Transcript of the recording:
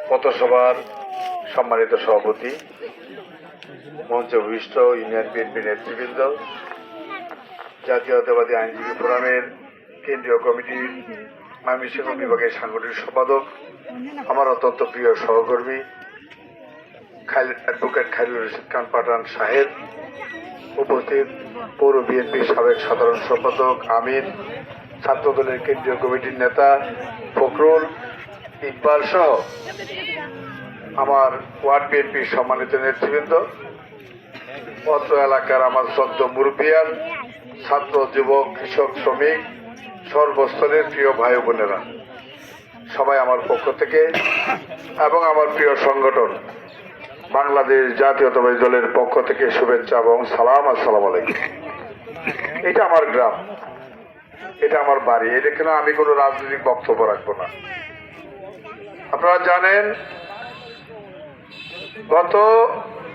পথসভার সম্মানিত সভাপতি, মঞ্চে ভূমিষ্ঠ ইউনিয়ন বিএনপি নেতৃবৃন্দ, জাতীয়তাবাদী আইনজীবী ফোরামের কেন্দ্রীয় কমিটির ময়মনসিংহ বিভাগের সাংগঠনিক সম্পাদক, আমার অত্যন্ত প্রিয় সহকর্মী অ্যাডভোকেট খায়রুল রশিদ খান পাঠান সাহেব, উপস্থিত পৌর বিএনপির সাবেক সাধারণ সম্পাদক আমিন, ছাত্রদলের কেন্দ্রীয় কমিটির নেতা ফখরুল, ইকবাল সহ আমার ওয়ার্ড বিএনপির সম্মানিত নেতৃবৃন্দ, অত্র এলাকার আমার শ্রদ্ধ মুরব্বিয়ান, ছাত্র, যুবক, কৃষক, শ্রমিক, সর্বস্তরের প্রিয় ভাই বোনেরা, সবাই আমার পক্ষ থেকে এবং আমার প্রিয় সংগঠন বাংলাদেশ জাতীয়তাবাদী দলের পক্ষ থেকে শুভেচ্ছা এবং সালাম। আসসালামু আলাইকুম। এটা আমার গ্রাম, এটা আমার বাড়ি, এখানে আমি কোনো রাজনৈতিক বক্তব্য রাখবো না। আপনারা জানেন গত